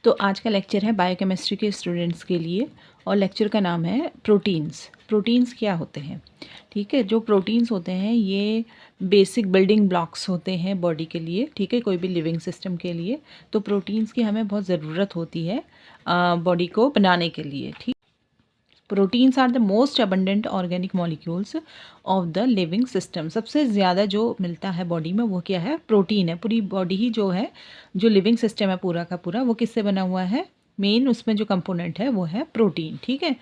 तो आज का लेक्चर है बायोकेमिस्ट्री के स्टूडेंट्स के लिए और लेक्चर का नाम है प्रोटीन्स। प्रोटीन्स क्या होते हैं? ठीक है, जो प्रोटीन्स होते हैं ये बेसिक बिल्डिंग ब्लॉक्स होते हैं बॉडी के लिए। ठीक है, कोई भी लिविंग सिस्टम के लिए। तो प्रोटीन्स की हमें बहुत ज़रूरत होती है बॉडी को बनाने के लिए। ठीक, proteins are the most abundant organic molecules of the living system. सबसे ज़्यादा जो मिलता है बॉडी में वो क्या है? प्रोटीन है। पूरी बॉडी ही जो है, जो लिविंग सिस्टम है पूरा का पूरा, वो किससे बना हुआ है? मेन उसमें जो कंपोनेंट है वो है प्रोटीन। ठीक है,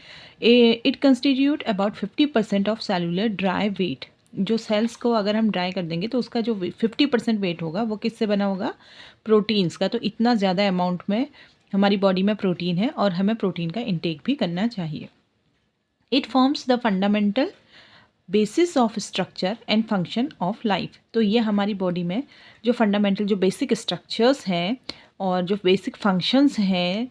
it constitute about 50% of cellular dry weight. जो सेल्स को अगर हम ड्राई कर देंगे तो उसका जो 50% वेट होगा वो किससे बना होगा? प्रोटीन्स का। तो इतना ज़्यादा अमाउंट में हमारी बॉडी में प्रोटीन है और हमें प्रोटीन का इंटेक भी करना चाहिए। It forms the fundamental basis of structure and function of life. तो ये हमारी बॉडी में जो फंडामेंटल जो बेसिक स्ट्रक्चर्स हैं और जो बेसिक फंक्शंस हैं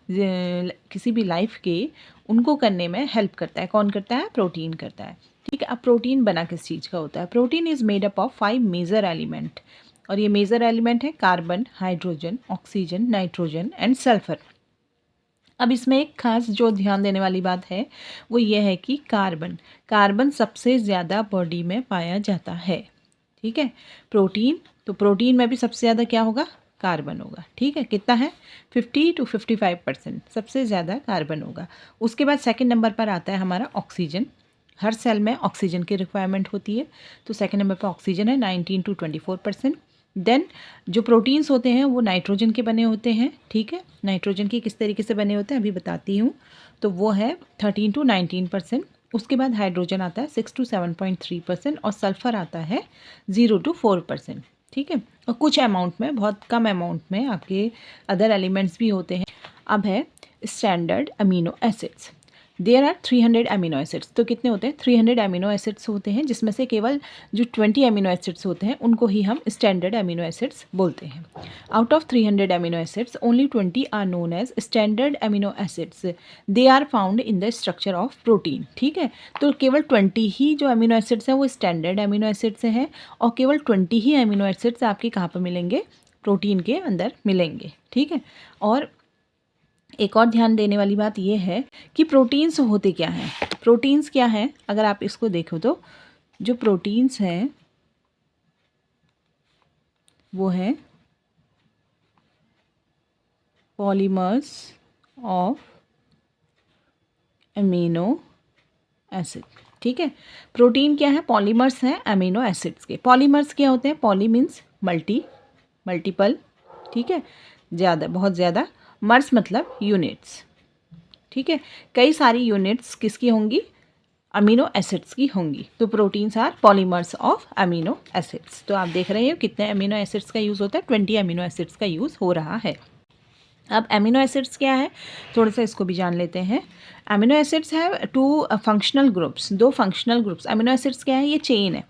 किसी भी लाइफ के, उनको करने में हेल्प करता है। कौन करता है? प्रोटीन करता है। ठीक है, अब प्रोटीन बना किस चीज़ का होता है? Protein is made up of 5 major element, और ये मेजर एलिमेंट है carbon, hydrogen, oxygen, nitrogen and sulphur. अब इसमें एक खास जो ध्यान देने वाली बात है वो ये है कि कार्बन सबसे ज़्यादा बॉडी में पाया जाता है। ठीक है, तो प्रोटीन में भी सबसे ज़्यादा क्या होगा? कार्बन होगा। ठीक है, कितना है? 50 to 55% सबसे ज़्यादा कार्बन होगा। उसके बाद सेकंड नंबर पर आता है हमारा ऑक्सीजन। हर सेल में ऑक्सीजन की रिक्वायरमेंट होती है, तो सेकंड नंबर पर ऑक्सीजन है 19 to 24%। देन जो प्रोटीन्स होते हैं वो नाइट्रोजन के बने होते हैं। ठीक है, नाइट्रोजन के किस तरीके से बने होते हैं अभी बताती हूँ। तो वो है 13 to 19%। उसके बाद हाइड्रोजन आता है 6 to 7.3% और सल्फ़र आता है 0 to 4%। ठीक है, और कुछ अमाउंट में, बहुत कम अमाउंट में आपके अदर एलिमेंट्स भी होते हैं। अब है standard amino acids. There are 300 amino acids. तो कितने होते हैं? 300 अमीनो एसिड्स होते हैं, जिसमें से केवल जो 20 अमीनो एसिड्स होते हैं उनको ही हम स्टैंडर्ड अमीनो एसिड्स बोलते हैं। Out of 300 amino acids only 20 are known as standard amino acids. They are found in the structure of protein. ठीक है, तो केवल 20 ही जो अमीनो एसिड्स हैं वो स्टैंडर्ड अमीनो एसिड्स हैं, और केवल 20 ही अमीनो एसिड्स आपके कहाँ पर मिलेंगे? प्रोटीन के अंदर मिलेंगे। ठीक है, और एक और ध्यान देने वाली बात यह है कि प्रोटीन्स होते क्या हैं? प्रोटीन्स क्या हैं? अगर आप इसको देखो तो जो प्रोटीन्स हैं वो है पॉलीमर्स ऑफ अमीनो एसिड। ठीक है, प्रोटीन क्या है? पॉलीमर्स हैं अमीनो एसिड्स के। पॉलीमर्स क्या होते हैं? Poly means multiple. ठीक है, ज़्यादा, बहुत ज़्यादा। मर्स मतलब यूनिट्स। ठीक है, कई सारी यूनिट्स किसकी होंगी? अमीनो एसिड्स की होंगी। तो proteins are polymers of amino acids. तो आप देख रहे हो कितने अमीनो एसिड्स का यूज़ होता है? 20 अमीनो एसिड्स का यूज़ हो रहा है। अब अमीनो एसिड्स क्या है, थोड़ा सा इसको भी जान लेते हैं। अमीनो एसिड्स है 2 functional groups, 2 functional groups. Amino acids क्या है? ये चेन है।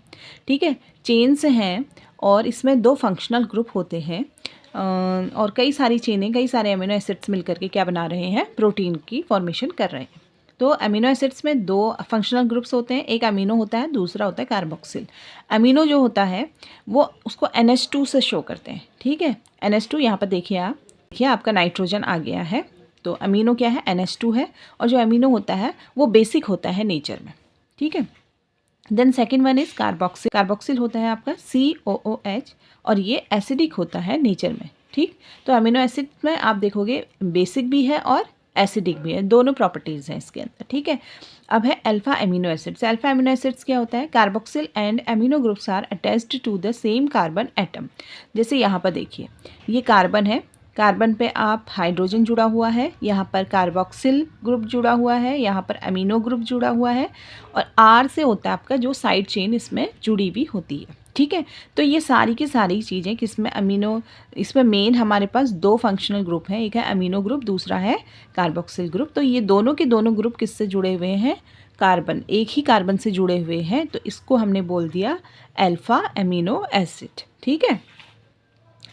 ठीक है, चेन्स हैं और इसमें 2 फंक्शनल ग्रुप होते हैं, और कई सारी चेनें, कई सारे अमीनो एसिड्स मिलकर के क्या बना रहे हैं? प्रोटीन की फॉर्मेशन कर रहे हैं। तो अमीनो एसिड्स में 2 फंक्शनल ग्रुप्स होते हैं, एक अमीनो होता है, दूसरा होता है कार्बोक्सिल। अमीनो जो होता है वो उसको NH2 से शो करते हैं। ठीक है, NH2 यहाँ पर देखिए, आप देखिए आपका नाइट्रोजन आ गया है, तो अमीनो क्या है? NH2 है, और जो अमीनो होता है वो बेसिक होता है नेचर में। ठीक है, then second one is carboxyl. Carboxyl होता है आपका COOH, और ये एसिडिक होता है नेचर में। ठीक, तो अमीनो एसिड में आप देखोगे बेसिक भी है और एसिडिक भी है, दोनों प्रॉपर्टीज़ हैं इसके अंदर। ठीक है, अब है alpha amino acids. Alpha amino acids क्या होता है? Carboxyl and amino groups are attached to the same carbon atom. जैसे यहाँ पर देखिए, ये कार्बन है, कार्बन पे आप हाइड्रोजन जुड़ा हुआ है, यहाँ पर कार्बोक्सिल ग्रुप जुड़ा हुआ है, यहाँ पर अमीनो ग्रुप जुड़ा हुआ है, और R से होता है आपका जो साइड चेन इसमें जुड़ी भी होती है। ठीक है, तो ये सारी की सारी चीज़ें किसमें? अमीनो। इसमें मेन हमारे पास 2 फंक्शनल ग्रुप हैं, एक है अमीनो ग्रुप, दूसरा है कार्बोक्सिल ग्रुप। तो ये दोनों के दोनों ग्रुप किससे जुड़े हुए हैं? कार्बन, एक ही कार्बन से जुड़े हुए हैं, तो इसको हमने बोल दिया अल्फा अमीनो एसिड। ठीक है,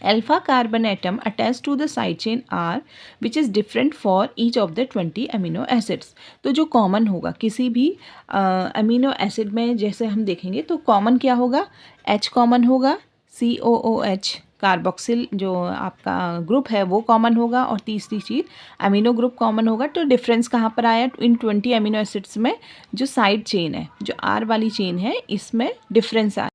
alpha carbon atom attached to the side chain R which is different for each of the 20 amino acids। तो जो कॉमन होगा किसी भी अमीनो एसिड में, जैसे हम देखेंगे तो कॉमन क्या होगा? H कॉमन होगा, COOH। कार्बोक्सिल जो आपका ग्रुप है वो कॉमन होगा, और तीसरी चीज़ अमीनो ग्रुप कॉमन होगा। तो डिफरेंस कहाँ पर आया, इन 20 अमीनो एसिड्स में जो साइड चेन है, जो आर वाली चेन है, इसमें डिफरेंस आया।